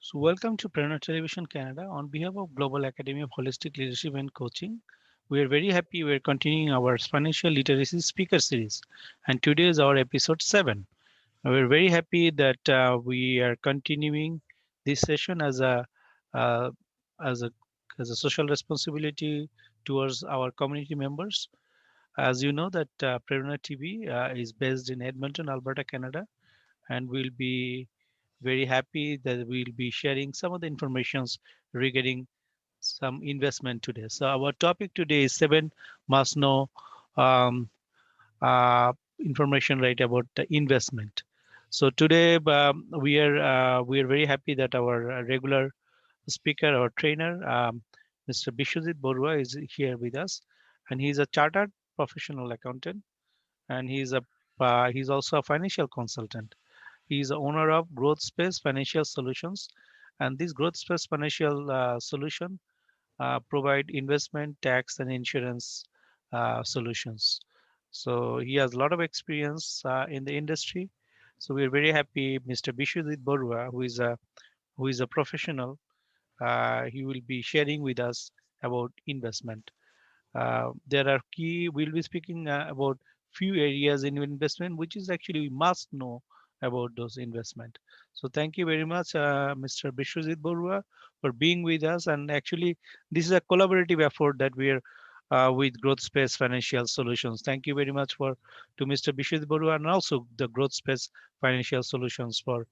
So, welcome to Prerona Television Canada. On behalf of Global Academy of Holistic Leadership and Coaching, we are very happy we are continuing our financial literacy speaker series, and today is our episode 7. We're very happy that we are continuing this session uh, as a as a social responsibility towards our community members. As you know, that Prerona TV is based in Edmonton, Alberta, Canada, and we'll be very happy that we'll be sharing some of the informations regarding some investment today. So our topic today is 7 must know um, uh, information right about the investment. So today we are very happy that our regular speaker, our trainer, Mr. Bishwajit Borua is here with us, and he's a chartered professional accountant, and he's also a financial consultant. He is the owner of Growth Space Financial Solutions, and this Growth Space Financial Solution provide investment, tax, and insurance solutions. So he has a lot of experience in the industry. So we are very happy, Mr. Bishwajit Borua, who is a professional. He will be sharing with us about investment. There are key, we'll be speaking about few areas in investment, which is actually we must know about those investment. So thank you very much, Mr. Bishwajit Borua, for being with us. And actually, this is a collaborative effort that we are with Growth Space Financial Solutions. Thank you very much to Mr. Bishwajit Borua and also the Growth Space Financial Solutions for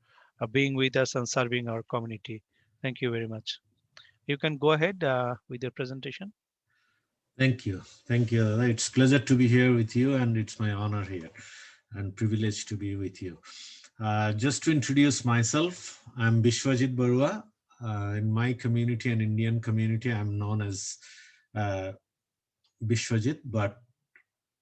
being with us and serving our community. Thank you very much. You can go ahead with your presentation. Thank you. Thank you. It's pleasure to be here with you, and it's my honor here and privilege to be with you. Just to introduce myself, I'm Bishwajit Barua. In my community and Indian community, I'm known as uh, Bishwajit, but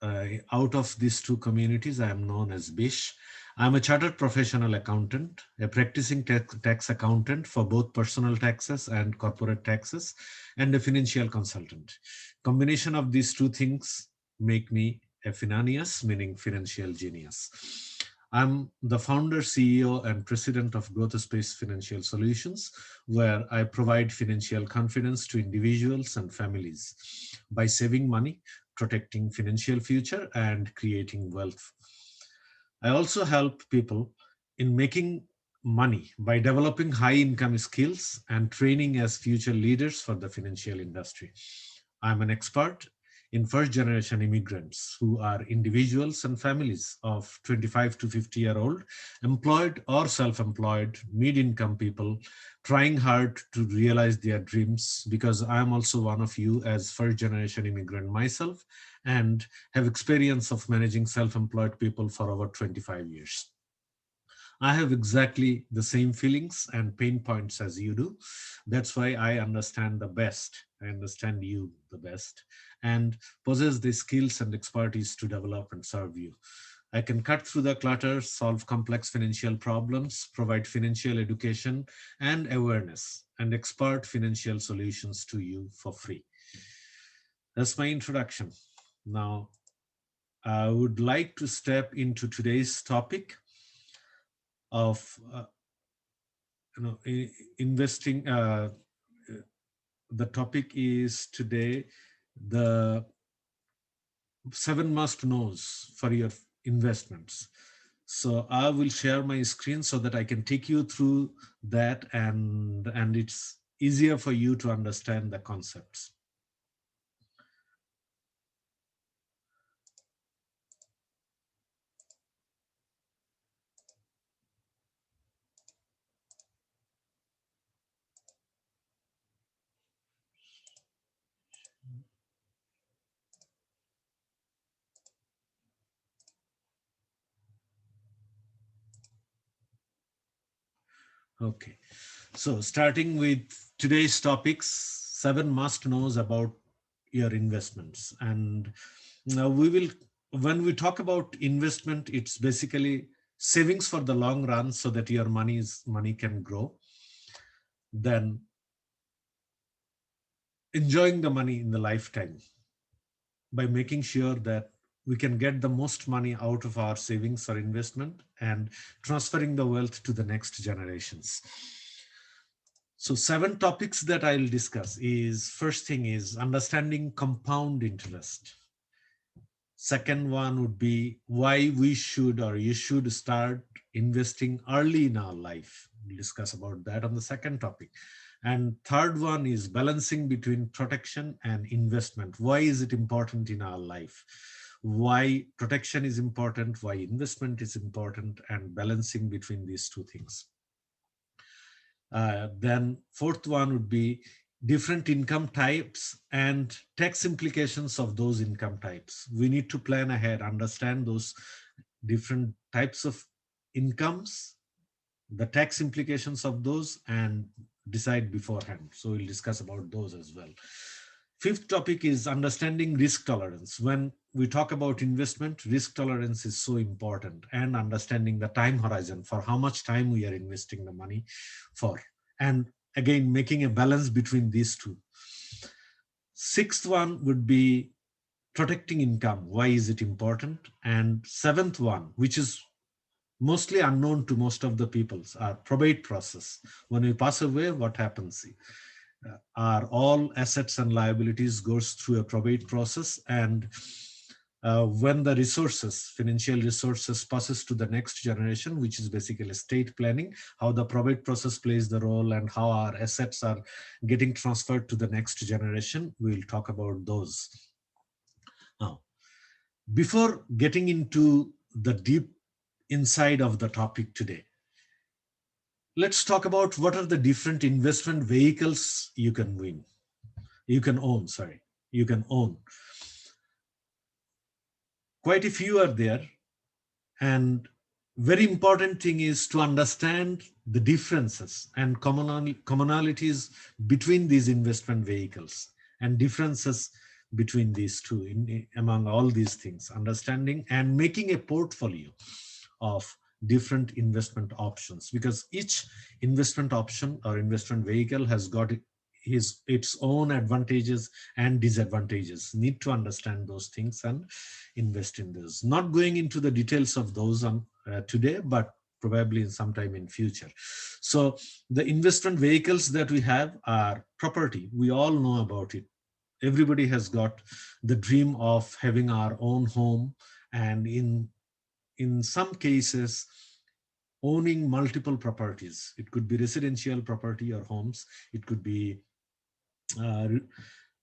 out of these two communities, I am known as Bish. I'm a chartered professional accountant, a practicing tax accountant for both personal taxes and corporate taxes, and a financial consultant. Combination of these two things make me a finanius, meaning financial genius. I'm the founder, CEO, and president of Growth Space Financial Solutions, where I provide financial confidence to individuals and families by saving money, protecting financial future, and creating wealth. I also help people in making money by developing high income skills and training as future leaders for the financial industry. I'm an expert in first generation immigrants who are individuals and families of 25 to 50-year-old, employed or self-employed, mid-income people trying hard to realize their dreams, because I'm also one of you as first generation immigrant myself and have experience of managing self-employed people for over 25 years. I have exactly the same feelings and pain points as you do. That's why I understand the best. I understand you the best and possess the skills and expertise to develop and serve you. I can cut through the clutter, solve complex financial problems, provide financial education and awareness, and expert financial solutions to you for free. That's my introduction. Now, I would like to step into today's topic of investing. The topic is today the 7 must knows for your investments. So I will share my screen so that I can take you through that, and it's easier for you to understand the concepts. Okay. So starting with today's topics, 7 must knows about your investments. And now when we talk about investment, it's basically savings for the long run so that your money can grow. Then enjoying the money in the lifetime by making sure that we can get the most money out of our savings or investment and transferring the wealth to the next generations. So 7 topics that I'll discuss is, first thing is understanding compound interest. Second one would be why we should or you should start investing early in our life. We'll discuss about that on the second topic. And third one is balancing between protection and investment. Why is it important in our life? Why protection is important, why investment is important, and balancing between these two things. Then fourth one would be different income types and tax implications of those income types. We need to plan ahead, understand those different types of incomes, the tax implications of those, and decide beforehand. So we'll discuss about those as well. Fifth topic is understanding risk tolerance. When we talk about investment, risk tolerance is so important, and understanding the time horizon for how much time we are investing the money for. And again, making a balance between these two. Sixth one would be protecting income. Why is it important? And seventh one, which is mostly unknown to most of the peoples, are probate process. When we pass away, what happens? Are all assets and liabilities goes through a probate process, and when the resources, financial resources, passes to the next generation, which is basically estate planning, how the probate process plays the role and how our assets are getting transferred to the next generation, we'll talk about those. Now, before getting into the deep inside of the topic today, let's talk about what are the different investment vehicles you can own. Quite a few are there, and very important thing is to understand the differences and commonalities between these investment vehicles and differences between these two among all these things, understanding and making a portfolio of different investment options, because each investment option or investment vehicle has got its own advantages and disadvantages. Need to understand those things and invest in those. Not going into the details of those today, but probably in sometime in future. So the investment vehicles that we have are property. We all know about it. Everybody has got the dream of having our own home, and in some cases owning multiple properties. It could be residential property or homes, it could be uh,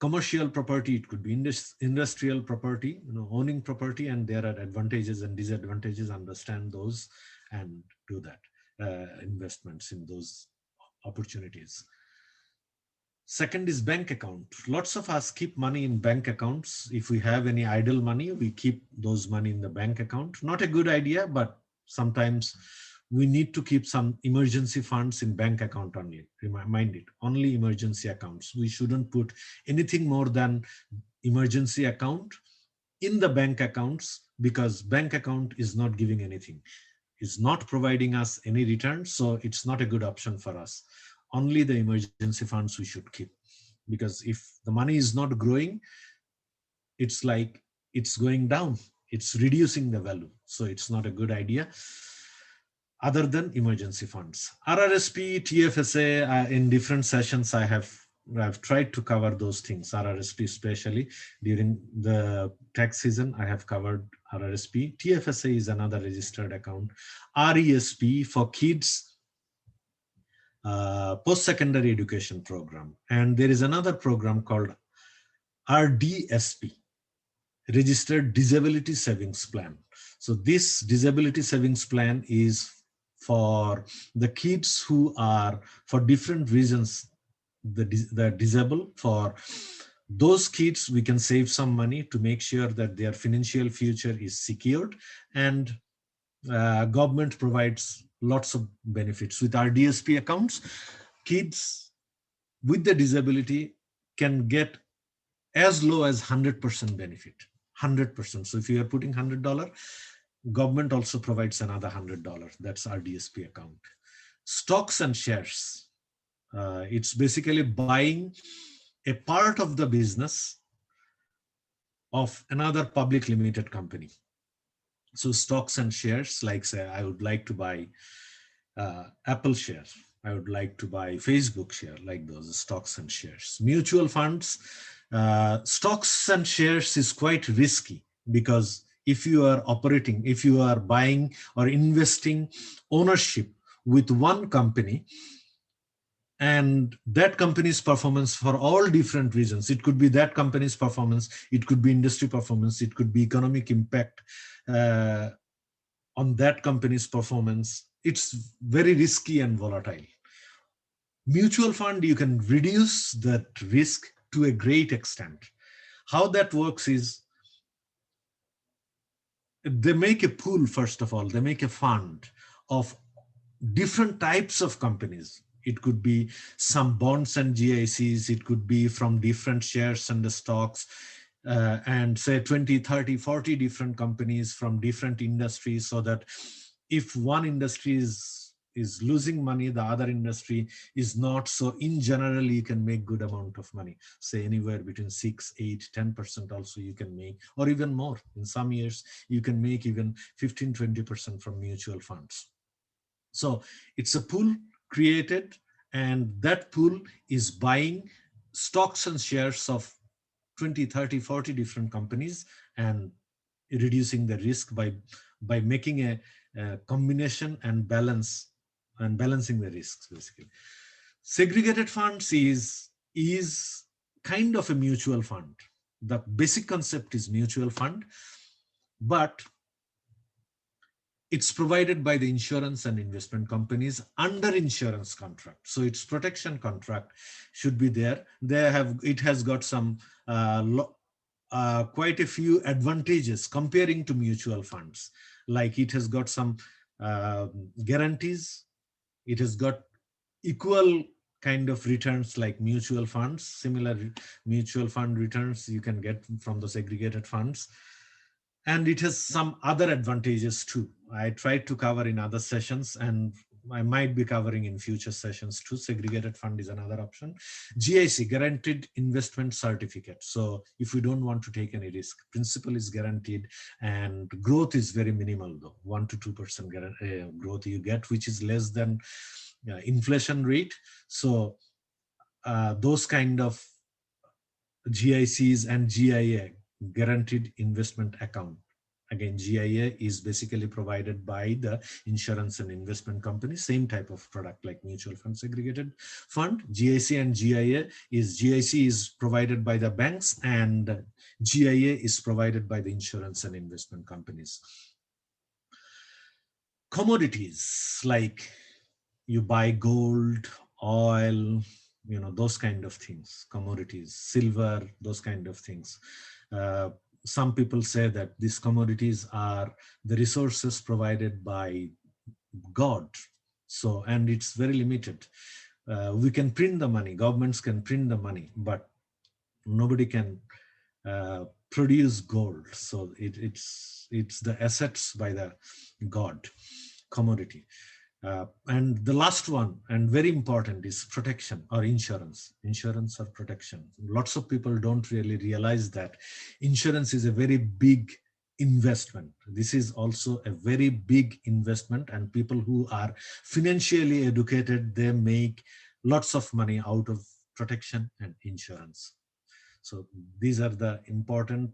commercial property, it could be industrial property, owning property, and there are advantages and disadvantages. Understand those and do that investments in those opportunities. Second is bank account. Lots of us keep money in bank accounts. If we have any idle money, we keep those money in the bank account. Not a good idea, but sometimes we need to keep some emergency funds in bank account only. Mind it, only emergency accounts. We shouldn't put anything more than emergency account in the bank accounts, because bank account is not giving anything, is not providing us any return. So it's not a good option for us. Only the emergency funds we should keep, because if the money is not growing, it's like it's going down, it's reducing the value. So it's not a good idea. Other than emergency funds, RRSP, TFSA, in different sessions I've tried to cover those things. RRSP, especially during the tax season, I have covered RRSP. TFSA is another registered account. RESP for kids, post-secondary education program. And there is another program called RDSP, Registered Disability Savings Plan. So this disability savings plan is for the kids who are, for different reasons, they're disabled. For those kids, we can save some money to make sure that their financial future is secured, and government provides lots of benefits. With our DSP accounts, kids with the disability can get as low as 100% benefit. 100%. So if you are putting $100, government also provides another $100. That's our DSP account. Stocks and shares. It's basically buying a part of the business of another public limited company. So stocks and shares, like say I would like to buy Apple shares. I would like to buy Facebook share, like those stocks and shares. Mutual funds, stocks and shares is quite risky because if you are operating, if you are buying or investing ownership with one company, and that company's performance for all different reasons, it could be that company's performance, it could be industry performance, it could be economic impact uh, on that company's performance, it's very risky and volatile. Mutual fund, you can reduce that risk to a great extent. How that works is they make a pool. First of all, they make a fund of different types of companies. It could be some bonds and GICs, it could be from different shares and the stocks, and say 20, 30, 40 different companies from different industries, so that if one industry is losing money, the other industry is not. So in general, you can make good amount of money, say anywhere between 6, 8, 10% also you can make, or even more. In some years, you can make even 15, 20% from mutual funds. So it's a pool created, and that pool is buying stocks and shares of 20, 30, 40 different companies, and reducing the risk by making a combination and balancing the risks, basically. Segregated funds is kind of a mutual fund. The basic concept is mutual fund, but it's provided by the insurance and investment companies under insurance contract. So its protection contract should be there. It has got some quite a few advantages comparing to mutual funds. Like it has got some guarantees. It has got equal kind of returns like mutual funds. Similar mutual fund returns you can get from the segregated funds, and it has some other advantages too. I tried to cover in other sessions, and I might be covering in future sessions too. Segregated fund is another option. GIC, guaranteed investment certificate. So if you don't want to take any risk, principal is guaranteed, and growth is very minimal though, 1 to 2% growth you get, which is less than inflation rate. So those kind of GICs and GIA, guaranteed investment account. Again, GIA is basically provided by the insurance and investment company, same type of product like mutual fund, segregated fund. GIC and GIC is provided by the banks, and GIA is provided by the insurance and investment companies. Commodities, like you buy gold, oil, those kind of things, commodities, silver, those kind of things. uh, some people say that these commodities are the resources provided by God. So, and it's very limited. We can print the money, governments can print the money, but nobody can produce gold. So it's the assets by the God, commodity. And the last one, and very important, is protection or insurance. Insurance or protection. Lots of people don't really realize that insurance is a very big investment. This is also a very big investment, and people who are financially educated, they make lots of money out of protection and insurance. So these are the important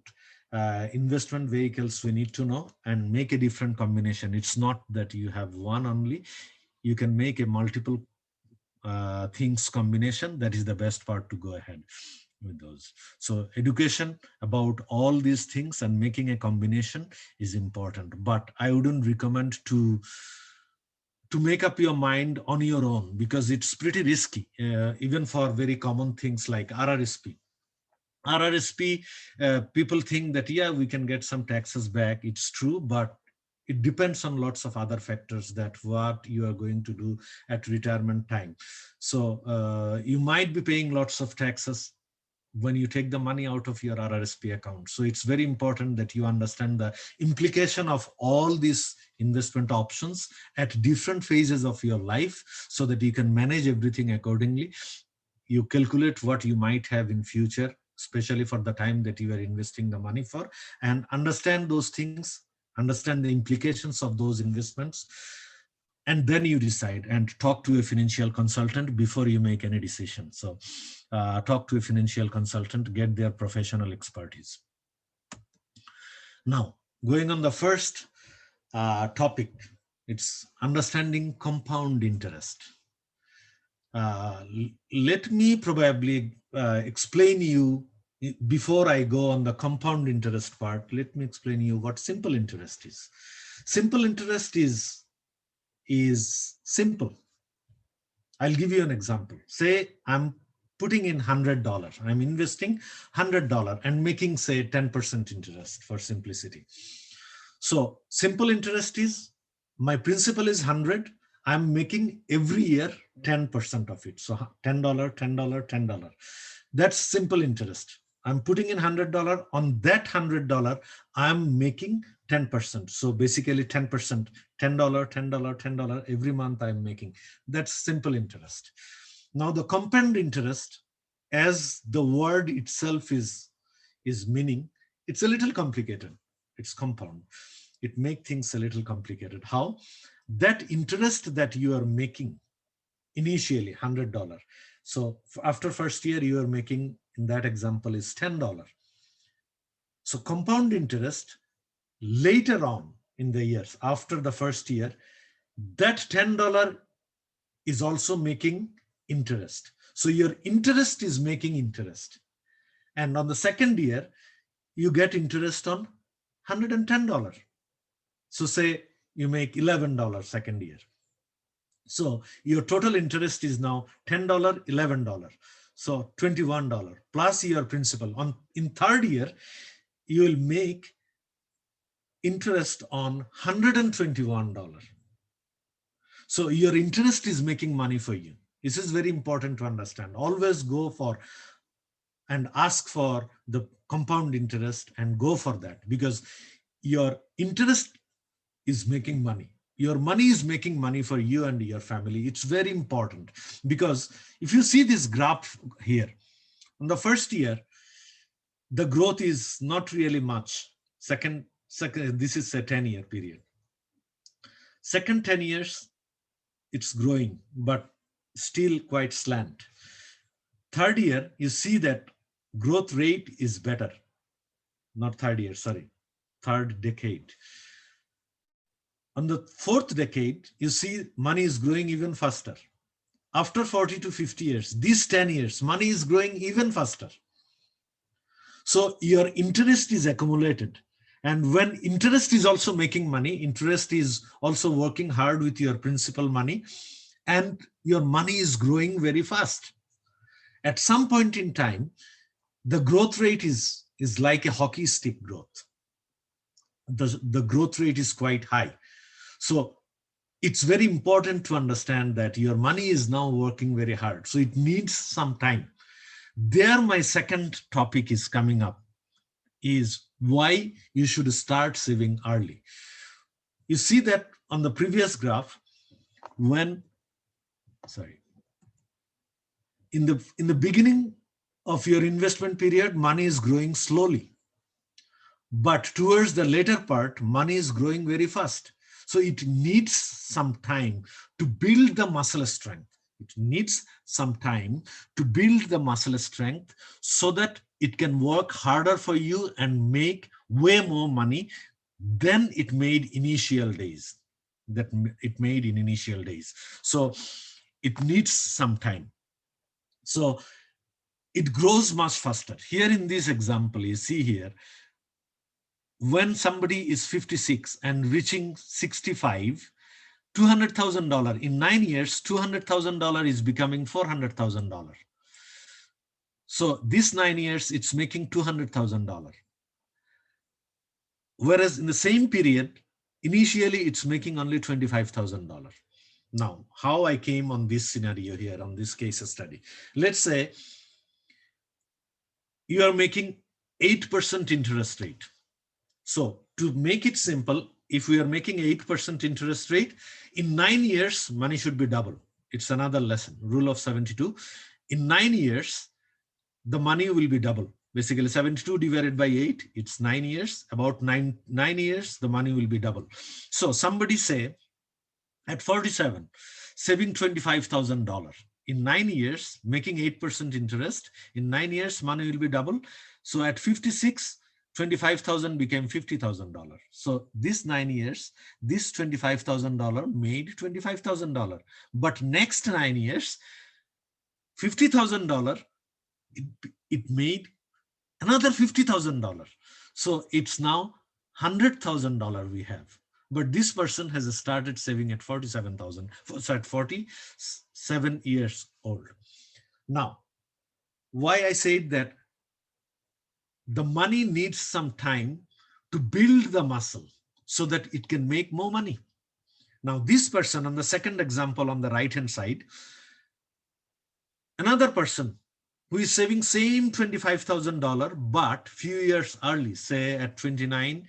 investment vehicles we need to know and make a different combination. It's not that you have one only. You can make a multiple things combination. That is the best part to go ahead with those. So education about all these things and making a combination is important. But I wouldn't recommend to make up your mind on your own, because it's pretty risky, even for very common things like RRSP. RRSP, people think that, yeah, we can get some taxes back. It's true, but it depends on lots of other factors, that what you are going to do at retirement time. So you might be paying lots of taxes when you take the money out of your RRSP account. So it's very important that you understand the implication of all these investment options at different phases of your life, so that you can manage everything accordingly. You calculate what you might have in future, especially for the time that you are investing the money for, and understand those things, understand the implications of those investments. and then you decide and talk to a financial consultant before you make any decision. So talk to a financial consultant, get their professional expertise. Now, going on the first topic, it's understanding compound interest. Let me probably explain you, before I go on the compound interest part, let me explain you what simple interest is. Simple interest is simple. I'll give you an example. Say I'm putting in $100. I'm investing $100 and making, say, 10% interest for simplicity. So simple interest is, my principal is 100. I'm making every year 10% of it. So $10, $10, $10. That's simple interest. I'm putting in $100. On that $100, I'm making 10%. So basically 10%, $10, $10, $10 every month I'm making. That's simple interest. Now the compound interest, as the word itself is meaning, it's a little complicated. It's compound. It makes things a little complicated. How? That interest that you are making initially, $100. So after first year, you are making, in that example, is $10. So compound interest later on in the years, after the first year, that $10 is also making interest. So your interest is making interest. And on the second year, you get interest on $110. So say you make $11 second year. So your total interest is now $10, $11. So $21 plus your principal. In third year, you will make interest on $121. So your interest is making money for you. This is very important to understand. Always go for and ask for the compound interest and go for that, because your interest is making money. Your money is making money for you and your family. It's very important, because if you see this graph here, on the first year, the growth is not really much. Second, this is a 10-year period. Second 10 years, it's growing, but still quite slant. Third year, you see that growth rate is better. Not third year, sorry, third decade. On the fourth decade, you see money is growing even faster. After 40 to 50 years, these 10 years, money is growing even faster. So your interest is accumulated. And when interest is also making money, interest is also working hard with your principal money, and your money is growing very fast. At some point in time, the growth rate is like a hockey stick growth. The growth rate is quite high. So it's very important to understand that your money is now working very hard. So it needs some time. There, my second topic is coming up, is why you should start saving early. You see that on the previous graph, in the beginning of your investment period, money is growing slowly. But towards the later part, money is growing very fast. So it needs some time to build the muscle strength. It needs some time to build the muscle strength so that it can work harder for you and make way more money than it made initial days. So it needs some time. So it grows much faster. Here in this example, you see here, when somebody is 56 and reaching 65, $200,000 in 9 years, $200,000 is becoming $400,000. So this 9 years, it's making $200,000. Whereas in the same period, initially it's making only $25,000. Now, how I came on this scenario here, on this case study. Let's say you are making 8% interest rate. So to make it simple, if we are making 8% interest rate, in 9 years, money should be double. It's another lesson, rule of 72. In 9 years, the money will be double. Basically 72 divided by 8, it's 9 years. About nine years, the money will be double. So somebody say, At 47, saving $25,000. In 9 years, making 8% interest. In 9 years, money will be double. So at 56, 25,000 became $50,000. So this 9 years, this $25,000 made $25,000. But next 9 years, $50,000, it, it made another $50,000. So it's now $100,000 we have. But this person has started saving at 47,000, so at 47 years old. Now, why I said that the money needs some time to build the muscle so that it can make more money. Now, this person on the second example on the right hand side, another person who is saving same $25,000 but few years early, say at 29,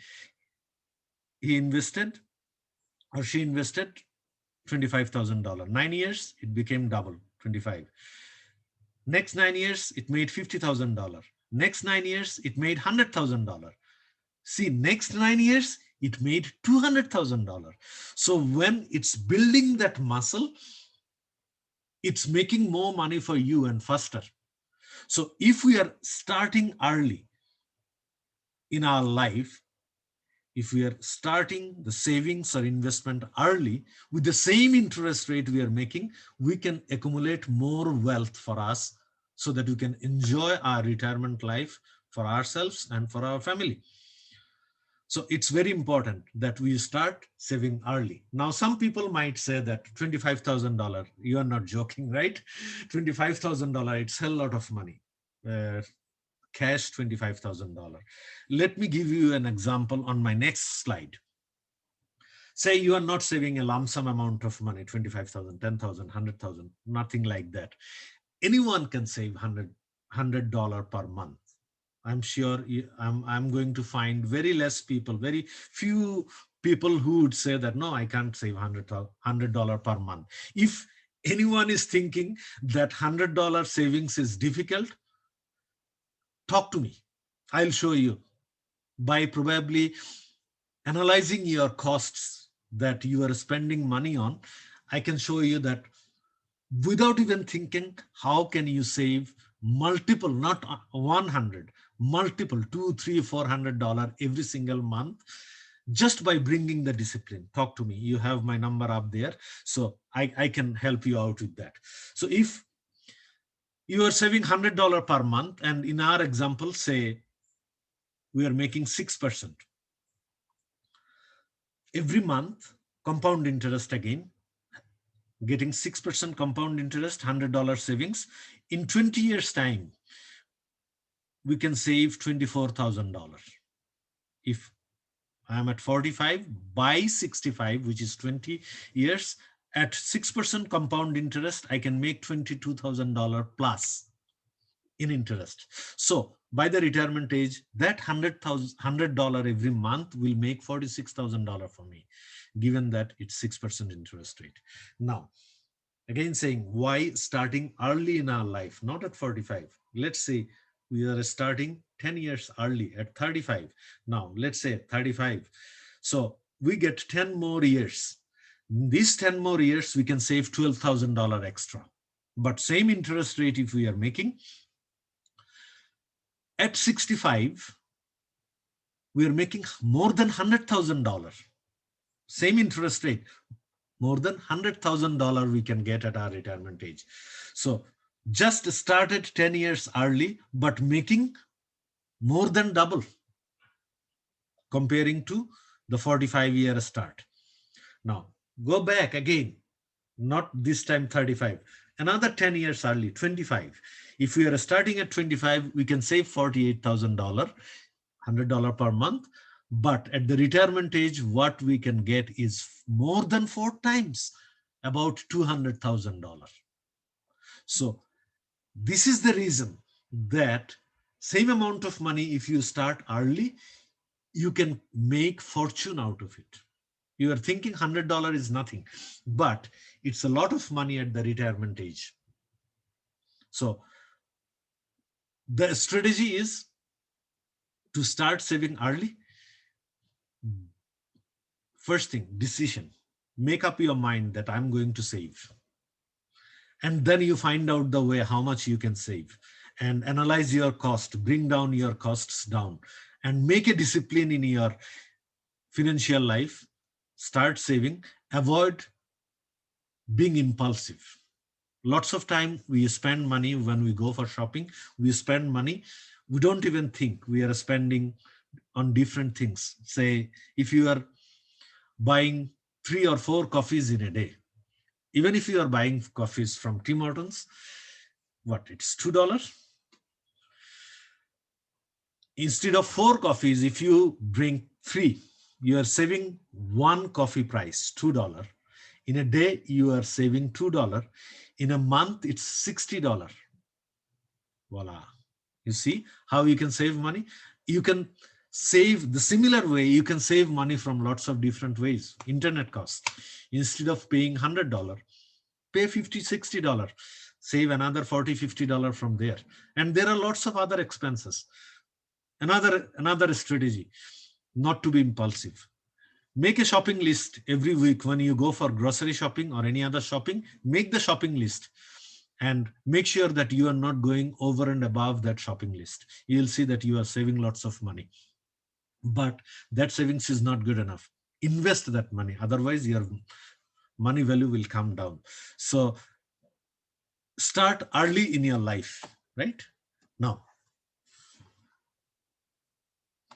he invested or she invested $25,000. 9 years, it became double, 25. Next 9 years, it made $50,000. Next 9 years, it made $100,000. See, next 9 years, it made $200,000. So when it's building that muscle, it's making more money for you and faster. So if we are starting early in our life, if we are starting the savings or investment early with the same interest rate we are making, we can accumulate more wealth for us so that we can enjoy our retirement life for ourselves and for our family. So it's very important that we start saving early. Now, some people might say that $25,000, you are not joking, right? $25,000, it's a lot of money. Uh, Cash $25,000. Let me give you an example on my next slide. Say you are not saving a lump sum amount of money, 25,000, 10,000, 100,000, nothing like that. Anyone can save $100 per month. I'm sure I'm going to find very less people, very few people who would say that, no, I can't save $100 per month. If anyone is thinking that $100 savings is difficult, talk to me. I'll show you by probably analyzing your costs that you are spending money on. I can show you that without even thinking, how can you save multiple, not 100, multiple, two, three, $400 every single month just by bringing the discipline. Talk to me. You have my number up there. So I can help you out with that. So if you are saving $100 per month, and in our example, say we are making 6% every month, compound interest again, getting 6% compound interest, $100 savings. In 20 years' time, we can save $24,000. If I am at 45, by 65, which is 20 years, at 6% compound interest, I can make $22,000 plus in interest. So by the retirement age, that $100 every month will make $46,000 for me, given that it's 6% interest rate. Now, again saying, why starting early in our life, not at 45. Let's say we are starting 10 years early at 35. Now, let's say 35. So we get 10 more years. These 10 more years, we can save $12,000 extra. But same interest rate if we are making, at 65, we are making more than $100,000. Same interest rate, more than $100,000 we can get at our retirement age. So just started 10 years early, but making more than double comparing to the 45-year start. Now, go back again, not this time 35, another 10 years early, 25. If we are starting at 25, we can save $48,000, $100 per month. But at the retirement age, what we can get is more than 4 times, about $200,000. So this is the reason that same amount of money, if you start early, you can make fortune out of it. You are thinking $100 is nothing, but it's a lot of money at the retirement age. So the strategy is to start saving early. First thing, decision. make up your mind that I'm going to save. And then you find out the way how much you can save and analyze your cost, bring down your costs down, and make a discipline in your financial life. Start saving, avoid being impulsive. Lots of time we spend money when we go for shopping, we spend money, we don't even think we are spending on different things. Say, if you are buying 3 or 4 coffees in a day, even if you are buying coffees from Tim Hortons, what, it's $2. Instead of 4 coffees, if you drink three, you are saving one coffee price, $2. In a day, you are saving $2. In a month, it's $60. Voila. You see how you can save money? You can save the similar way, you can save money from lots of different ways. Internet cost. Instead of paying $100, pay $50, $60. Save another $40, $50 from there. And there are lots of other expenses. Another strategy, not to be impulsive. Make a shopping list every week when you go for grocery shopping or any other shopping. Make the shopping list and make sure that you are not going over and above that shopping list. You'll see that you are saving lots of money. But that savings is not good enough. Invest that money. Otherwise, your money value will come down. So start early in your life, right? Now,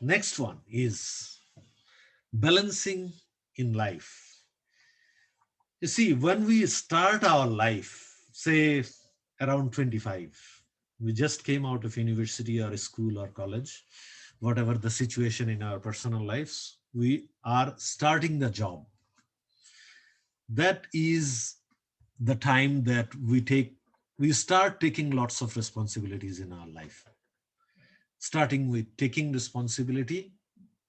next one is balancing in life. You see, when we start our life, say around 25, we just came out of university or school or college, whatever the situation in our personal lives, we are starting the job. That is the time that we start taking lots of responsibilities in our life, starting with taking responsibility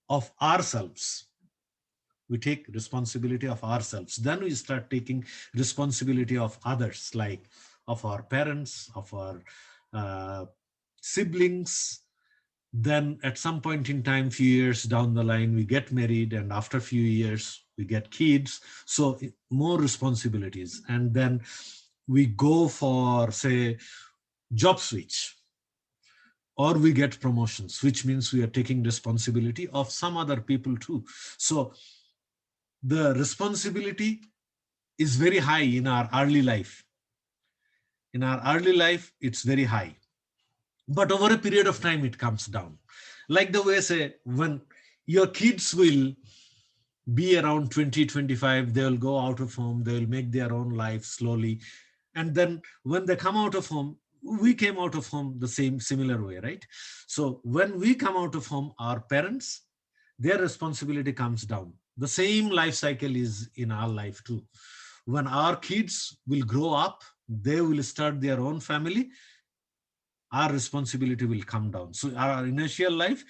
of ourselves. We take responsibility of ourselves, then we start taking responsibility of others, like of our parents, of our uh, siblings. Then at some point in time, few years down the line, we get married, and after few years we get kids, so more responsibilities. And then we go for, say, job switch, or we get promotions, which means we are taking responsibility of some other people too. So the responsibility is very high in our early life. In our early life, it's very high. But over a period of time, it comes down. Like the way, say, when your kids will be around 20, 25, they will go out of home, they will make their own life slowly. And then when they come out of home, we came out of home the same similar way, right? So when we come out of home, our parents, their responsibility comes down. The same life cycle is in our life too. When our kids will grow up, they will start their own family, our responsibility will come down. So our initial life,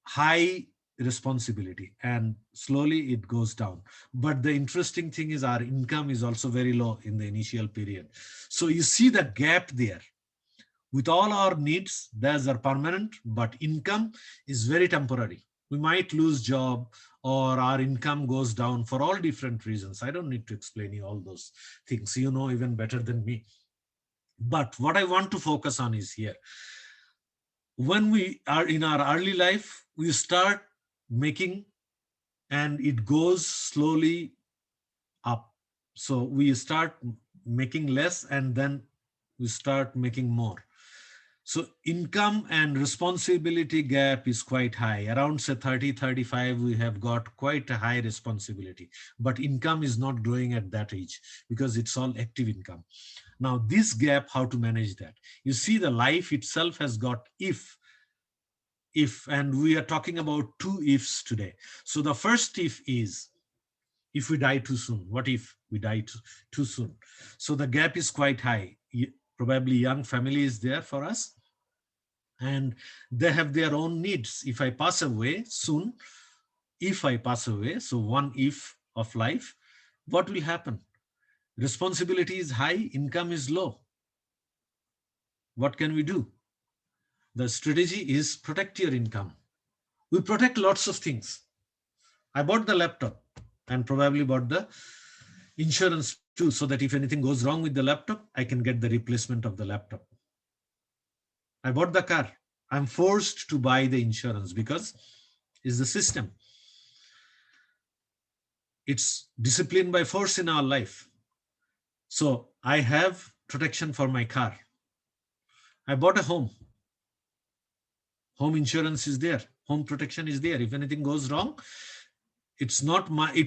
high responsibility, and slowly it goes down. But the interesting thing is our income is also very low in the initial period. So you see the gap there. With all our needs, those are permanent, but income is very temporary. We might lose job, or our income goes down for all different reasons. I don't need to explain you all those things. You know even better than me. But what I want to focus on is here. When we are in our early life, we start making, and it goes slowly up. So we start making less, and then we start making more. So income and responsibility gap is quite high. Around say 30, 35, we have got quite a high responsibility. But income is not growing at that age because it's all active income. Now this gap, how to manage that? You see the life itself has got if, and we are talking about two ifs today. So the first if is, if we die too soon. What if we die too soon? So the gap is quite high. Probably young family is there for us, and they have their own needs. If I pass away soon, if I pass away, so one if of life, what will happen? Responsibility is high, income is low. What can we do? The strategy is protect your income. We protect lots of things. I bought the laptop. and probably bought the insurance too, so that if anything goes wrong with the laptop, I can get the replacement of the laptop. I bought the car. I'm forced to buy the insurance because it's the system. It's discipline by force in our life. So I have protection for my car. I bought a home. Home insurance is there. Home protection is there. If anything goes wrong, it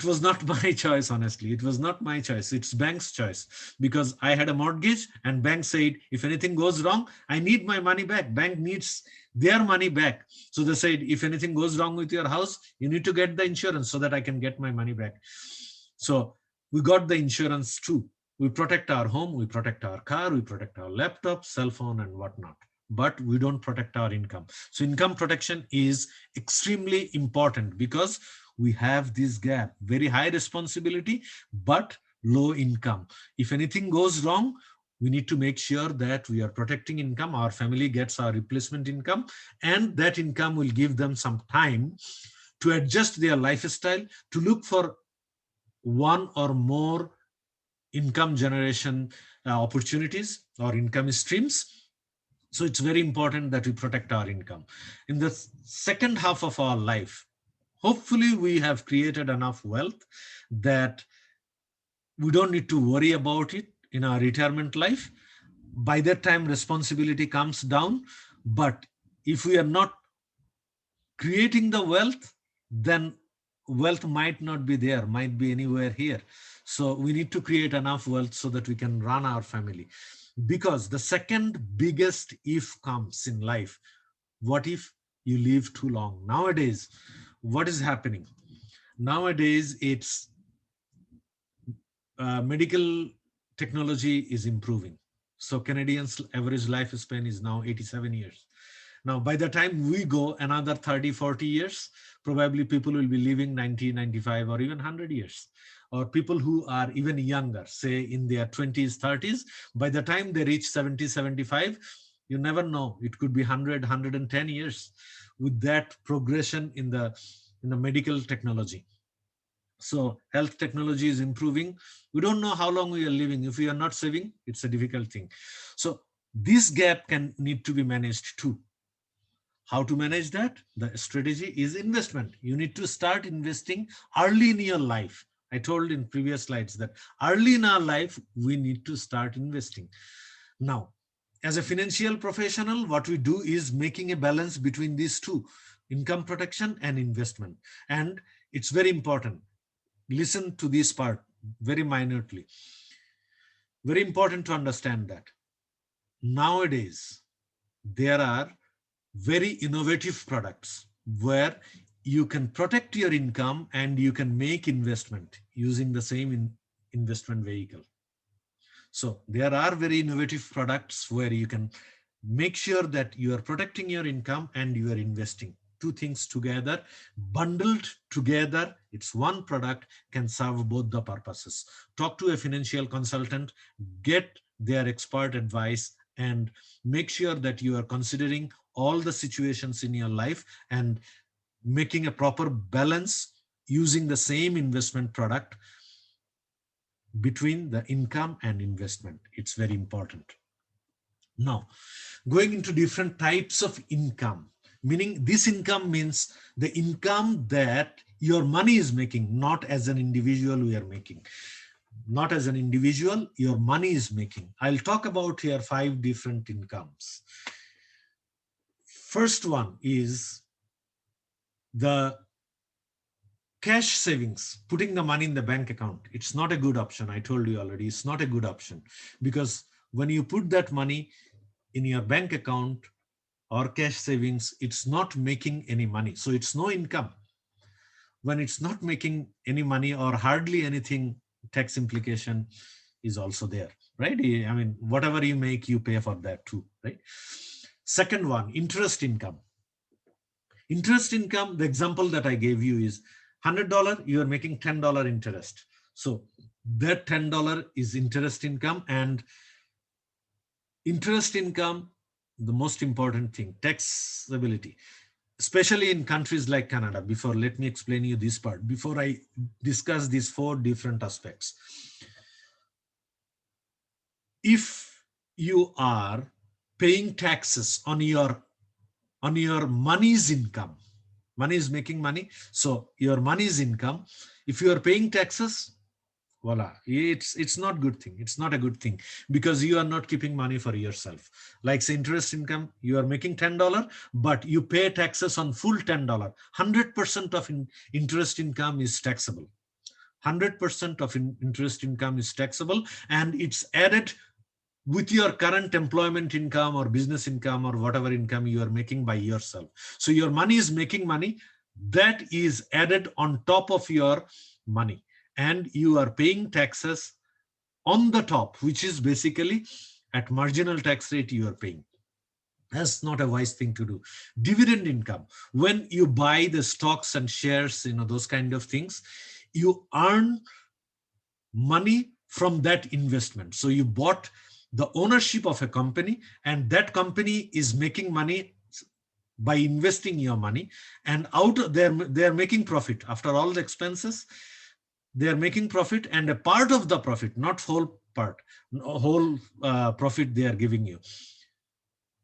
was not my choice, honestly. It was not my choice. It's bank's choice, because I had a mortgage and bank said, if anything goes wrong, I need my money back. Bank needs their money back. So they said, if anything goes wrong with your house, you need to get the insurance so that I can get my money back. So we got the insurance too. We protect our home, we protect our car, we protect our laptop, cell phone, and whatnot. But we don't protect our income. So income protection is extremely important, because we have this gap, very high responsibility, but low income. If anything goes wrong, we need to make sure that we are protecting income, our family gets our replacement income, and that income will give them some time to adjust their lifestyle, to look for one or more income generation opportunities or income streams. So it's very important that we protect our income. In the second half of our life, hopefully we have created enough wealth that we don't need to worry about it in our retirement life. By that time, responsibility comes down. But if we are not creating the wealth, then wealth might not be there, might be anywhere here. So we need to create enough wealth so that we can run our family. Because the second biggest if comes in life, what if you live too long? Nowadays, what is happening? Nowadays, it's medical technology is improving. So Canadians' average lifespan is now 87 years. Now, by the time we go another 30, 40 years, probably people will be living 90, 95, or even 100 years. Or people who are even younger, say in their 20s, 30s, by the time they reach 70, 75, you never know. It could be 100, 110 years with that progression in the medical technology. So health technology is improving. We don't know how long we are living. If we are not saving, it's a difficult thing. So this gap can need to be managed too. How to manage that? The strategy is investment. You need to start investing early in your life. I told in previous slides that early in our life, we need to start investing. Now, as a financial professional, what we do is making a balance between these two, income protection and investment. And it's very important. Listen to this part very minutely. Very important to understand that nowadays there are very innovative products where you can protect your income and you can make investment using the same investment vehicle. So there are very innovative products where you can make sure that you are protecting your income and you are investing. Two things together, bundled together, it's one product, can serve both the purposes. Talk to a financial consultant, get their expert advice, and make sure that you are considering all the situations in your life and making a proper balance using the same investment product between the income and investment. It's very important. Now, going into different types of income, meaning this income means the income that your money is making, not as an individual we are making. Not as an individual, your money is making. I'll talk about here 5 different incomes. First one is the cash savings, putting the money in the bank account. It's not a good option. I told you already, it's not a good option, because when you put that money in your bank account or cash savings, it's not making any money. So it's no income. When it's not making any money or hardly anything, tax implication is also there, right? I mean, whatever you make, you pay for that too, right? Second one, interest income. Interest income, the example that I gave you is $100, you are making $10 interest. So that $10 is interest income. And interest income, the most important thing, taxability. especially in countries like Canada. Before, let me explain you this part before I discuss these four different aspects. If you are paying taxes on your money's income, money is making money, so your money's income, if you are paying taxes, voila, it's not good thing, it's not a good thing, because you are not keeping money for yourself. Like say interest income, you are making $10, but you pay taxes on full $10. 100% of interest income is taxable. 100% of interest income is taxable, and it's added with your current employment income or business income or whatever income you are making by yourself. So your money is making money, that is added on top of your money, and you are paying taxes on the top, which is basically at marginal tax rate you are paying. That's not a wise thing to do. Dividend income, when you buy the stocks and shares, those kind of things, you earn money from that investment. So you bought the ownership of a company, and that company is making money by investing your money, and out they're making profit after all the expenses. They are making profit, and a part of the profit, not whole part, whole profit they are giving you.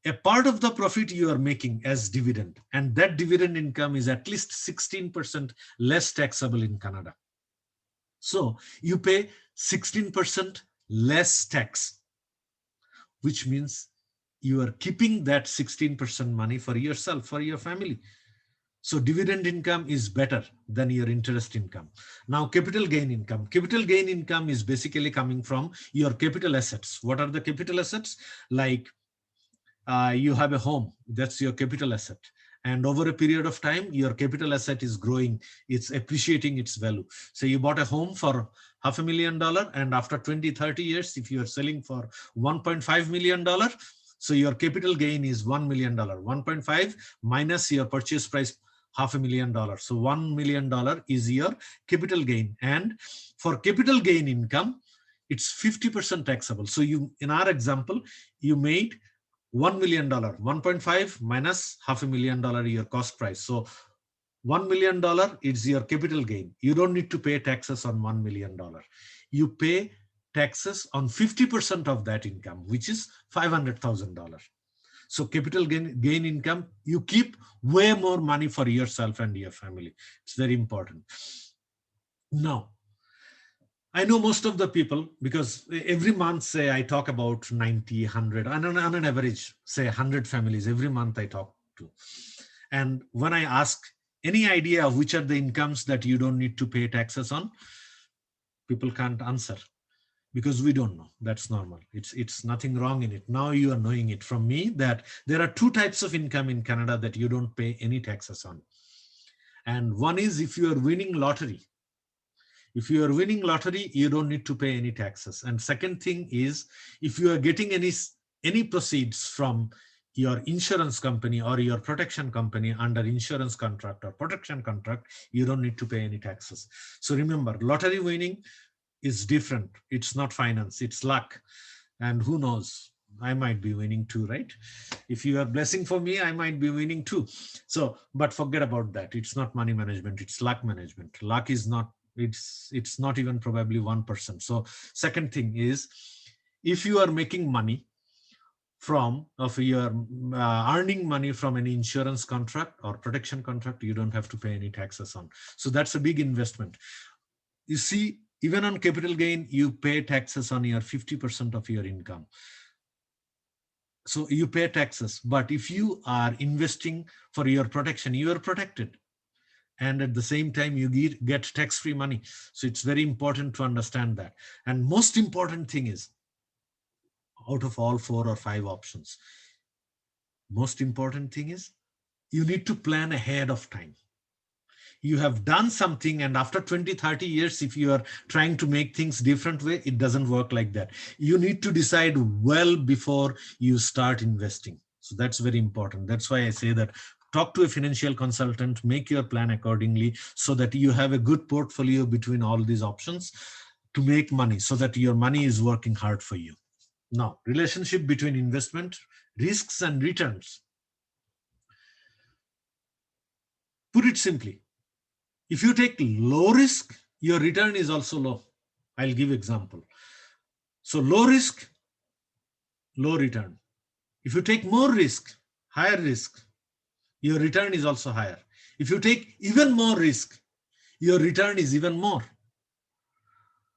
A part of the profit you are making as dividend, and that dividend income is at least 16% less taxable in Canada. So you pay 16% less tax, which means you are keeping that 16% money for yourself, for your family. So dividend income is better than your interest income. Now, capital gain income. Capital gain income is basically coming from your capital assets. What are the capital assets? Like you have a home, that's your capital asset. And over a period of time, your capital asset is growing, it's appreciating its value. So you bought a home for $500,000, and after 20-30 years, if you are selling for $1.5 million, so your capital gain is $1 million. 1.5 minus your purchase price, $500,000. So $1 million is your capital gain. And for capital gain income, it's 50% taxable. So you, in our example, you made $1 million, 1.5 minus $500,000 your cost price. So $1 million is your capital gain. You don't need to pay taxes on $1 million. You pay taxes on 50% of that income, which is $500,000. So capital gain income, you keep way more money for yourself and your family. It's very important. Now, I know most of the people, because every month, say I talk about 90, 100, on an average, say 100 families every month I talk to. And when I ask any idea of which are the incomes that you don't need to pay taxes on, people can't answer, because we don't know. That's normal. It's nothing wrong in it. Now you are knowing it from me that there are two types of income in Canada that you don't pay any taxes on. And one is if you are winning lottery. If you are winning lottery, you don't need to pay any taxes. And second thing is, if you are getting any proceeds from your insurance company or your protection company under insurance contract or protection contract, you don't need to pay any taxes. So remember, lottery winning is different. It's not finance, it's luck. And who knows, I might be winning too, right? If you are blessing for me, I might be winning too. So, but forget about that. It's not money management, it's luck management. Luck is not, it's not even probably 1%. So second thing is, if you are making money from, of your earning money from any insurance contract or protection contract, you don't have to pay any taxes on. So that's a big investment. You see, even on capital gain, you pay taxes on your 50% of your income. So you pay taxes, but if you are investing for your protection, you are protected. And at the same time, you get tax-free money. So it's very important to understand that. And most important thing is, out of all 4 or 5 options, most important thing is you need to plan ahead of time. You have done something, and after 20-30 years, if you are trying to make things different way, it doesn't work like that. You need to decide well before you start investing. So that's very important. That's why I say that talk to a financial consultant, make your plan accordingly, so that you have a good portfolio between all these options to make money, so that your money is working hard for you. Now, relationship between investment, risks and returns. Put it simply, if you take low risk, your return is also low. I'll give example. So low risk, low return. If you take more risk, higher risk, your return is also higher. If you take even more risk, your return is even more.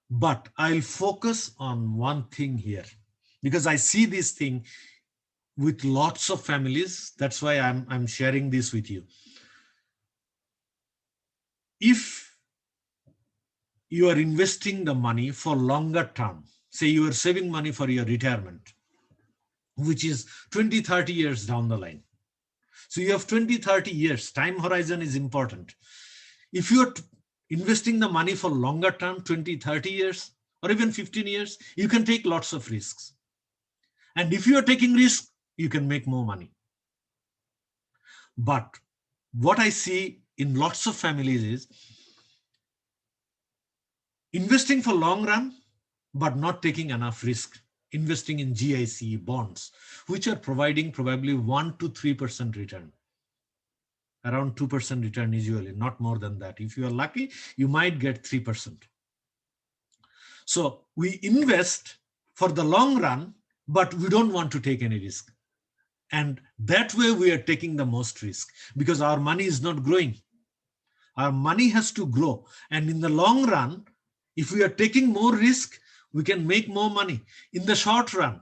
But I'll focus on one thing here because I see this thing with lots of families. That's why I'm sharing this with you. If you are investing the money for longer term, say you are saving money for your retirement, which is 20, 30 years down the line. So you have 20, 30 years, time horizon is important. If you are investing the money for longer term, 20, 30 years, or even 15 years, you can take lots of risks. And if you are taking risk, you can make more money. But what I see in lots of families is investing for long run, but not taking enough risk. Investing in GIC bonds, which are providing probably 1 to 3% return. Around 2% return usually, not more than that. If you are lucky, you might get 3%. So we invest for the long run, but we don't want to take any risk. And that way we are taking the most risk because our money is not growing. Our money has to grow. And in the long run, if we are taking more risk, we can make more money. In the short run,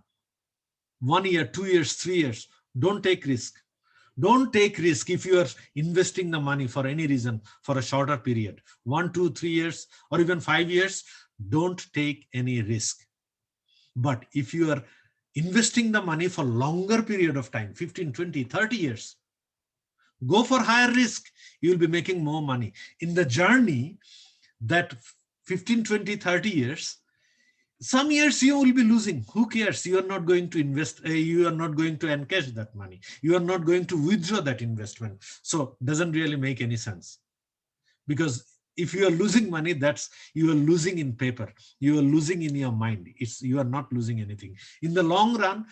1 year, 2 years, 3 years, don't take risk. Don't take risk if you are investing the money for any reason for a shorter period, 1, 2, 3 years, or even 5 years, don't take any risk. But if you are investing the money for longer period of time, 15, 20, 30 years, go for higher risk, you will be making more money. In the journey, that 15, 20, 30 years, some years you will be losing. Who cares? You are not going to invest, you are not going to encash that money. You are not going to withdraw that investment. So doesn't really make any sense. Because if you are losing money, that's you are losing in paper. You are losing in your mind. You are not losing anything. In the long run,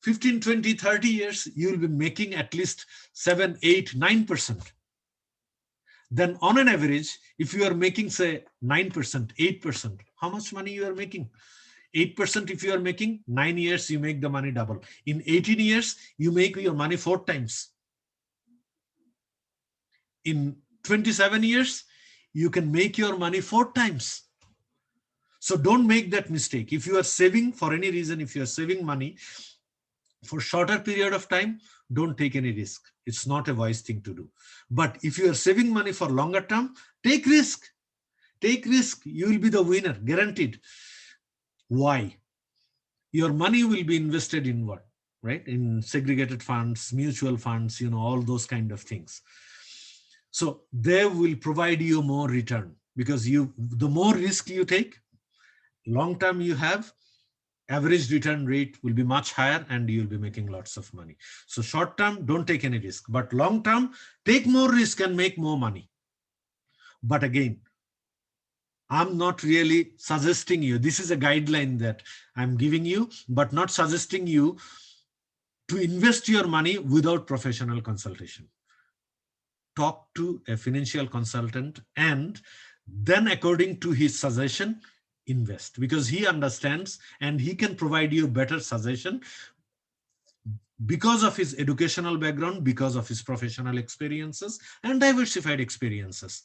15, 20, 30 years, you will be making at least 7, 8, 9%. Then on an average, if you are making say 9%, 8%, how much money you are making? 8% if you are making, 9 years, you make the money double. In 18 years, you make your money 4 times. In 27 years, you can make your money 4 times. So don't make that mistake. If you are saving for any reason, if you are saving money for shorter period of time, don't take any risk. It's not a wise thing to do. But if you are saving money for longer term, take risk. Take risk. You will be the winner, guaranteed. Why? Your money will be invested in what? Right? In segregated funds, mutual funds, all those kind of things. So they will provide you more return because the more risk you take, long term you have, average return rate will be much higher and you'll be making lots of money. So short term, don't take any risk, but long term, take more risk and make more money. But again, I'm not really suggesting you, this is a guideline that I'm giving you, but not suggesting you to invest your money without professional consultation. Talk to a financial consultant and then according to his suggestion, invest, because he understands and he can provide you better suggestion because of his educational background, because of his professional experiences and diversified experiences.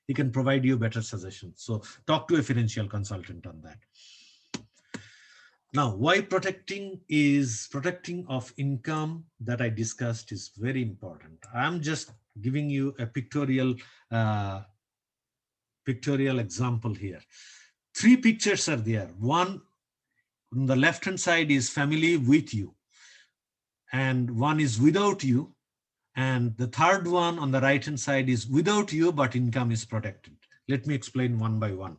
He can provide you better suggestions. So talk to a financial consultant on that. Now, why protecting of income that I discussed is very important. I'm just giving you a pictorial example here. 3 pictures are there. One on the left hand side is family with you, and one is without you, and the third one on the right hand side is without you but income is protected. Let me explain one by one.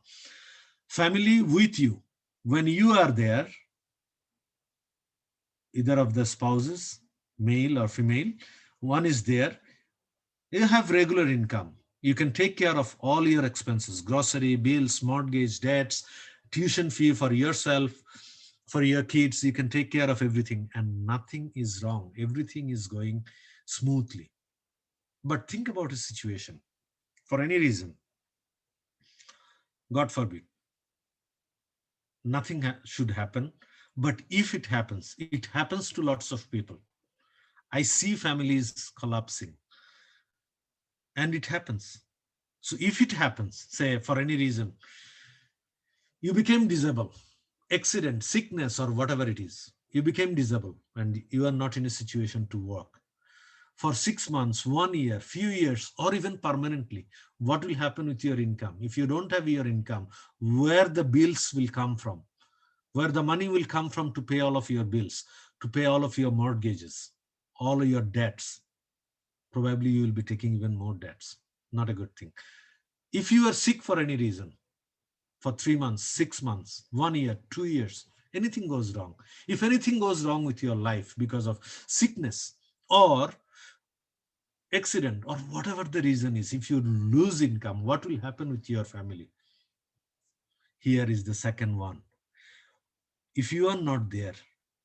Family with you, when you are there, either of the spouses, male or female, one is there, you have regular income. You can take care of all your expenses, grocery, bills, mortgage, debts, tuition fee for yourself, for your kids. You can take care of everything and nothing is wrong. Everything is going smoothly. But think about a situation. For any reason, God forbid, nothing should happen. But if it happens to lots of people. I see families collapsing, and it happens. So if it happens, say for any reason, you became disabled, accident, sickness, or whatever it is, you became disabled and you are not in a situation to work for 6 months, 1 year, few years, or even permanently. What will happen with your income? If you don't have your income, where the bills will come from, where the money will come from to pay all of your bills, to pay all of your mortgages, all of your debts, probably you will be taking even more debts. Not a good thing. If you are sick for any reason, for 3 months, 6 months, 1 year, 2 years, anything goes wrong. If anything goes wrong with your life because of sickness or accident or whatever the reason is, if you lose income, what will happen with your family? Here is the second one. If you are not there,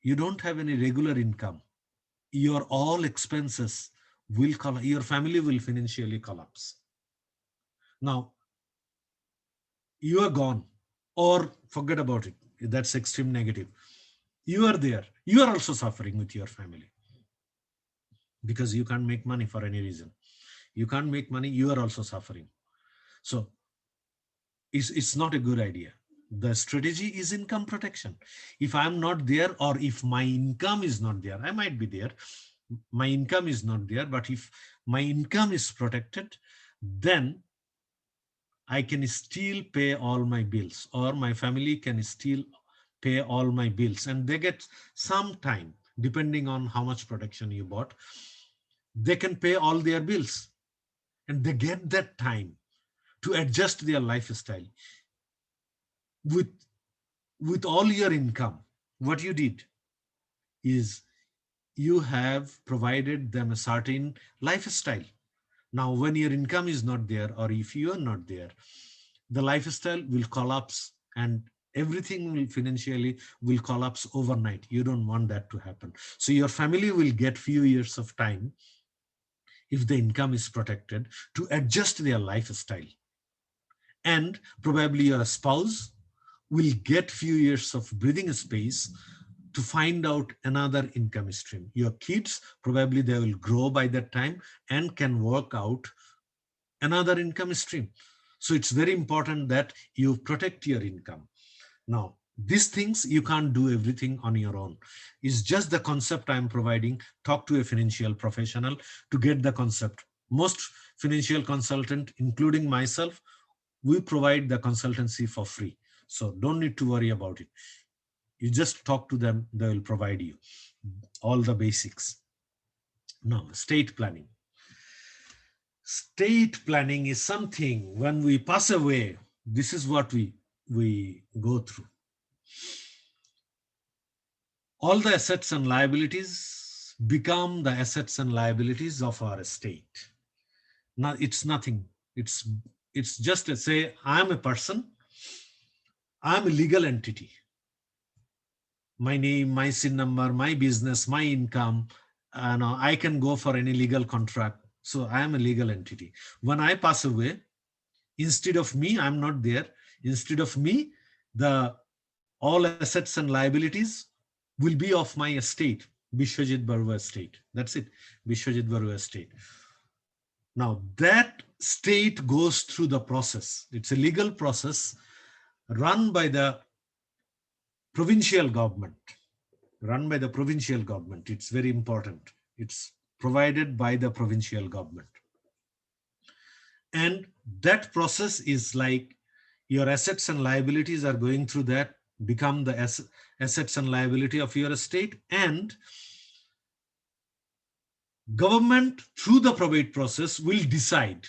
you don't have any regular income, your all expenses will collapse, your family will financially collapse. Now, you are gone, or forget about it. That's extreme negative. You are there. You are also suffering with your family because you can't make money for any reason. You can't make money, you are also suffering. So it's not a good idea. The strategy is income protection. If I'm not there, or if my income is not there, I might be there. My income is not there, but if my income is protected, then I can still pay all my bills, or my family can still pay all my bills, and they get some time, depending on how much protection you bought, they can pay all their bills, and they get that time to adjust their lifestyle with all your income. What you did is you have provided them a certain lifestyle. Now, when your income is not there, or if you are not there, the lifestyle will collapse, and everything will financially will collapse overnight. You don't want that to happen. So your family will get few years of time, if the income is protected, to adjust their lifestyle. And probably your spouse will get few years of breathing space to find out another income stream. Your kids, probably they will grow by that time and can work out another income stream. So it's very important that you protect your income. Now, these things you can't do everything on your own. It's just the concept I'm providing. Talk to a financial professional to get the concept. Most financial consultant, including myself, we provide the consultancy for free. So don't need to worry about it. You just talk to them, they will provide you all the basics. Now, estate planning. State planning is something when we pass away, this is what we go through. All the assets and liabilities become the assets and liabilities of our estate. Now it's nothing. It's it's just to say I'm a person, I'm a legal entity. My name, my SIN number, my business, my income, I can go for any legal contract. So I am a legal entity. When I pass away, instead of me, I'm not there. Instead of me, the all assets and liabilities will be of my estate, Bishwajit Barua estate. That's it, Bishwajit Barua estate. Now that state goes through the process. It's a legal process run by the provincial government. Run by the provincial government. It's very important. It's provided by the provincial government. And that process is like your assets and liabilities are going through that, become the assets and liability of your estate, and government through the probate process will decide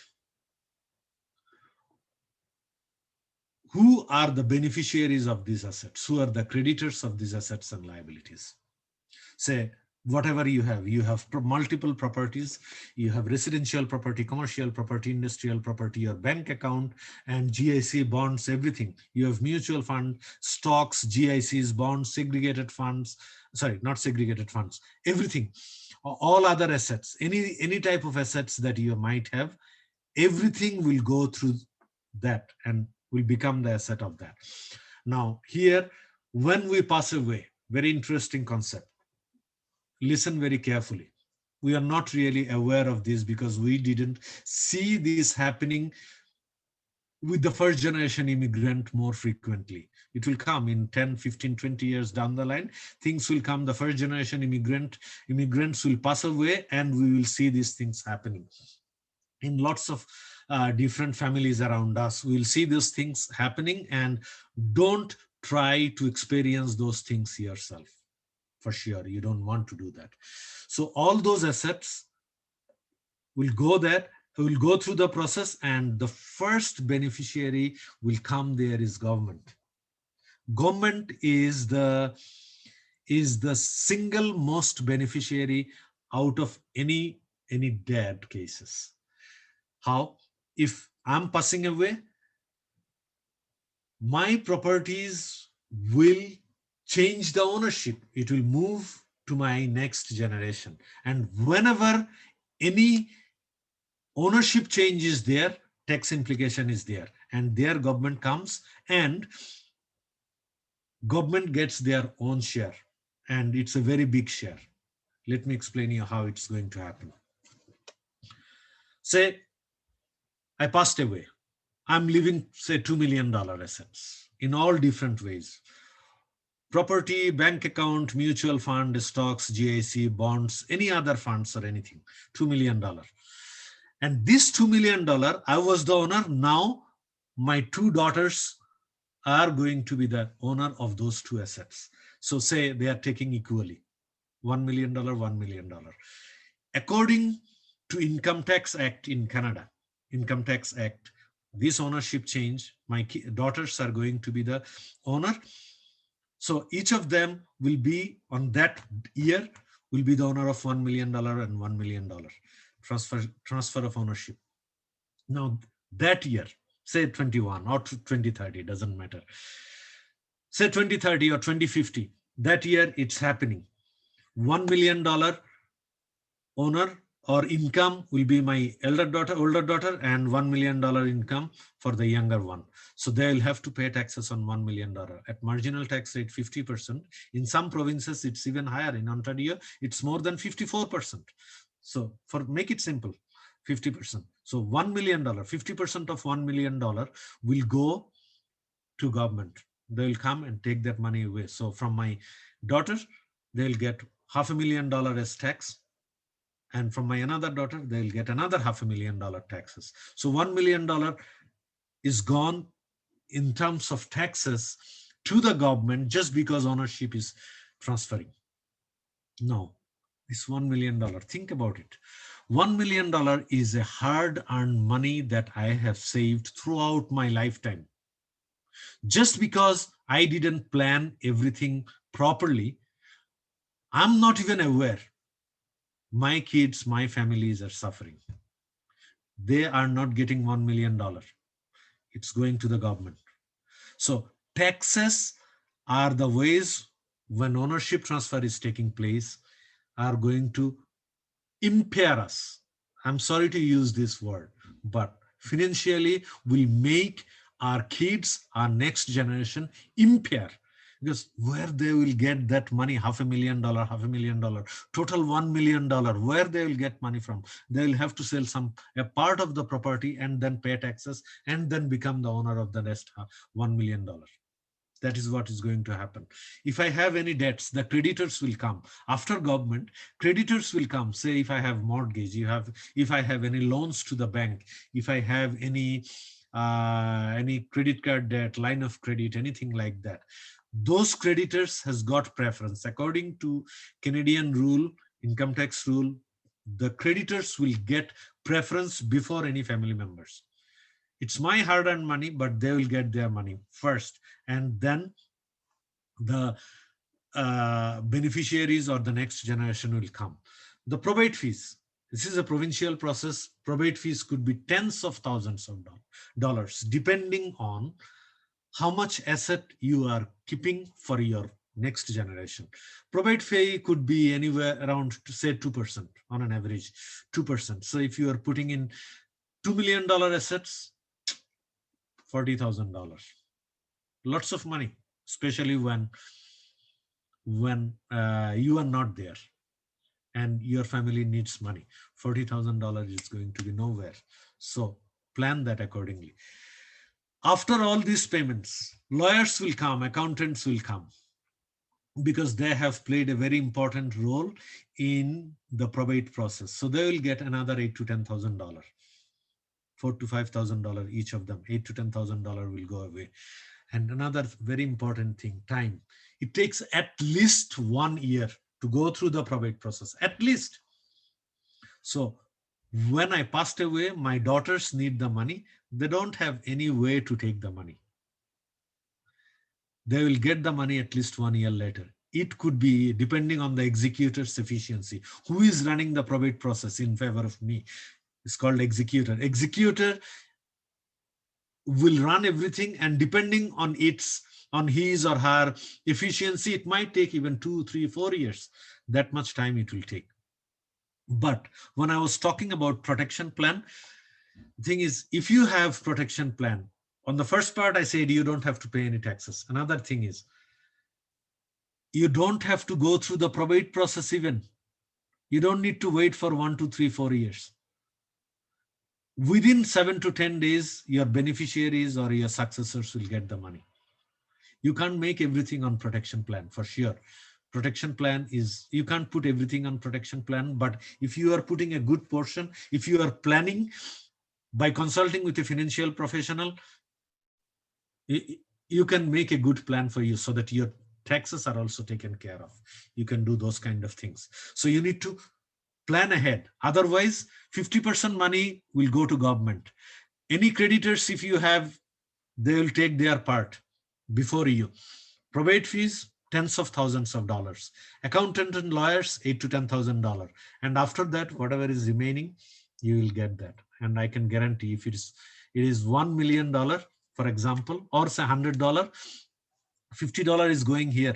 who are the beneficiaries of these assets, who are the creditors of these assets and liabilities. Say, whatever you have multiple properties, you have residential property, commercial property, industrial property, your bank account and GIC bonds, everything. You have mutual fund, stocks, GICs, bonds, segregated funds, sorry, not segregated funds, everything, all other assets, any type of assets that you might have, everything will go through that and will become the asset of that. Now here, when we pass away, very interesting concept, listen very carefully. We are not really aware of this because we didn't see this happening with the first generation immigrant more frequently. It will come in 10, 15, 20 years down the line. Things will come, the first generation immigrants will pass away, and we will see these things happening in lots of different families around us. We'll see those things happening, and don't try to experience those things yourself. For sure, you don't want to do that. So all those assets will go there, will go through the process, and the first beneficiary will come there is government. Government is the single most beneficiary out of any dead cases. How? If I'm passing away, my properties will change the ownership. It will move to my next generation. And whenever any ownership change is there, tax implication is there. And there government comes and government gets their own share. And it's a very big share. Let me explain you how it's going to happen. Say I passed away. I'm leaving, say, $2 million assets in all different ways. Property, bank account, mutual fund, stocks, GIC, bonds, any other funds or anything, $2 million. And this $2 million, I was the owner. Now my two daughters are going to be the owner of those two assets. So say they are taking equally, $1 million, $1 million. According to Income Tax Act in Canada, Income Tax Act, this ownership change, my daughters are going to be the owner. So each of them will be on that year will be the owner of $1 million and $1 million transfer of ownership. Now that year, say 21 or 2030, doesn't matter. Say 2030 or 2050, that year it's happening. $1 million owner or income will be my older daughter, and $1 million income for the younger one. So they'll have to pay taxes on $1 million at marginal tax rate 50%. In some provinces, it's even higher. In Ontario, it's more than 54%. So for make it simple, 50%. So $1 million, 50% of $1 million will go to government. They'll come and take that money away. So from my daughter, they'll get $500,000 as tax. And from my another daughter, they'll get another $500,000 taxes. So $1 million is gone in terms of taxes to the government just because ownership is transferring. No, this $1 million, think about it. $1 million is a hard-earned money that I have saved throughout my lifetime. Just because I didn't plan everything properly, I'm not even aware. My kids, my families are suffering. They are not getting $1 million. It's going to the government. So taxes are the ways when ownership transfer is taking place are going to impair us. I'm sorry to use this word, but financially will make our kids, our next generation impair. Because where they will get that money, $500,000, total $1 million, where they will get money from? They will have to sell a part of the property and then pay taxes and then become the owner of the rest $1 million. That is what is going to happen. If I have any debts, the creditors will come. After government, creditors will come. Say if I have mortgage, if I have any loans to the bank, if I have any credit card debt, line of credit, anything like that, those creditors has got preference. According to Canadian rule, income tax rule, the creditors will get preference before any family members. It's my hard-earned money, but they will get their money first. And then the beneficiaries or the next generation will come. The probate fees. This is a provincial process. Probate fees could be tens of thousands of dollars, depending on how much asset you are keeping for your next generation. Probate fee could be anywhere around, say, 2% on an average, 2%. So if you are putting in $2 million assets, $40,000, lots of money, especially when you are not there and your family needs money. $40,000 is going to be nowhere. So plan that accordingly. After all these payments, lawyers will come, accountants will come, because they have played a very important role in the probate process. So they will get another $8,000 to $10,000, $4,000 to $5,000 each of them. $8,000 to $10,000 will go away. And another very important thing, time. It takes at least 1 year to go through the probate process, at least. So when I passed away, my daughters need the money. They don't have any way to take the money. They will get the money at least 1 year later. It could be depending on the executor's efficiency. Who is running the probate process in favor of me? It's called executor. Executor will run everything, and depending on his or her efficiency, it might take even 2, 3, 4 years. That much time it will take. But when I was talking about protection plan, the thing is, if you have protection plan, on the first part I said you don't have to pay any taxes. Another thing is, you don't have to go through the probate process even. You don't need to wait for 1, 2, 3, 4 years. Within 7 to 10 days, your beneficiaries or your successors will get the money. You can't make everything on protection plan, for sure. Protection plan is, you can't put everything on protection plan, but if you are putting a good portion, if you are planning by consulting with a financial professional, you can make a good plan for you so that your taxes are also taken care of. You can do those kind of things. So you need to plan ahead. Otherwise, 50% money will go to government. Any creditors, if you have, they will take their part before you. Probate fees, tens of thousands of dollars. Accountant and lawyers, $8,000 to $10,000. And after that, whatever is remaining, you will get that. And I can guarantee, if it is $1 million, for example, or say $100, $50 is going here.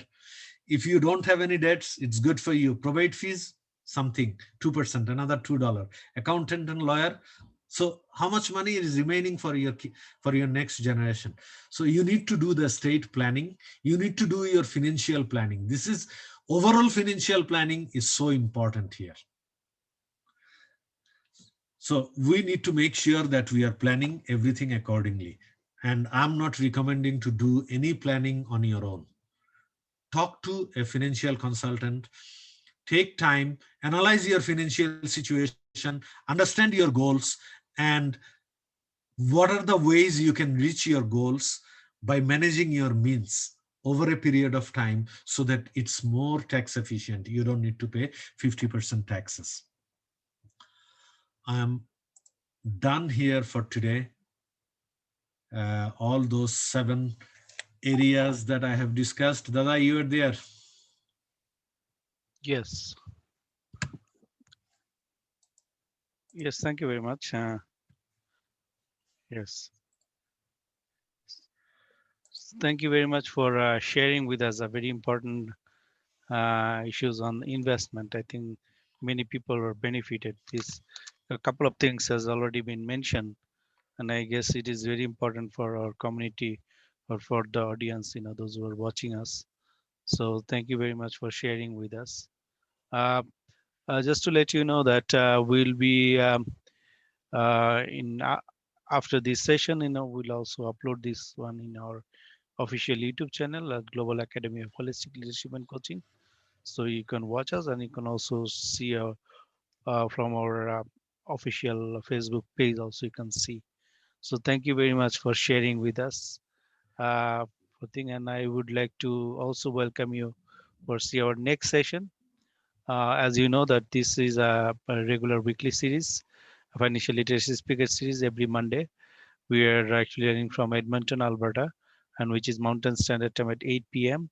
If you don't have any debts, it's good for you. Probate fees, something, 2%, another $2. Accountant and lawyer. So how much money is remaining for your next generation? So you need to do the estate planning. You need to do your financial planning. This is, overall financial planning is so important here. So we need to make sure that we are planning everything accordingly. And I'm not recommending to do any planning on your own. Talk to a financial consultant, take time, analyze your financial situation, understand your goals, and what are the ways you can reach your goals by managing your means over a period of time so that it's more tax efficient. You don't need to pay 50% taxes. I am done here for today. All those 7 areas that I have discussed. Dada, you are there. Yes. Yes, thank you very much. Yes. Thank you very much for sharing with us a very important issues on investment. I think many people are benefited. This, a couple of things has already been mentioned, and I guess it is very important for our community or for the audience, those who are watching us. So thank you very much for sharing with us. Uh, just to let you know that we'll be in after this session, we'll also upload this one in our official YouTube channel, Global Academy of Holistic Leadership and Coaching. So you can watch us, and you can also see from our official Facebook page. Also, you can see. So thank you very much for sharing with us. Thing, and I would like to also welcome you for see our next session. As you know that this is a regular weekly series, a financial literacy speaker series every Monday. We are actually running from Edmonton, Alberta, and which is Mountain Standard Time at 8 p.m.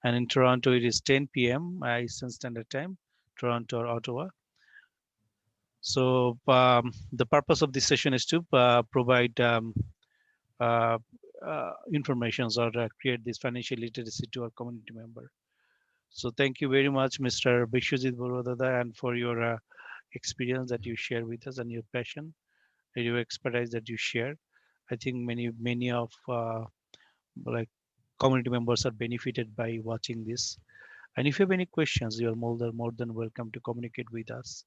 And in Toronto, it is 10 p.m. Eastern Standard Time, Toronto or Ottawa. So the purpose of this session is to provide uh, information or create this financial literacy to our community member. So thank you very much, Mr. Bishwajit Borodada, and for your experience that you share with us and your passion and your expertise that you share. I think many of like community members are benefited by watching this. And if you have any questions, you are more than welcome to communicate with us.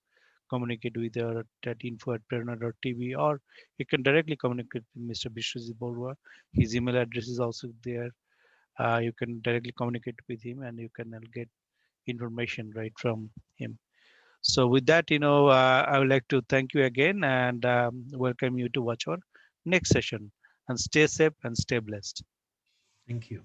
Communicate with us at info@prerona.tv, or you can directly communicate with Mr. Bishwajit Borua. His email address is also there. You can directly communicate with him and you can get information right from him. So with that, I would like to thank you again and welcome you to watch our next session. And stay safe and stay blessed. Thank you.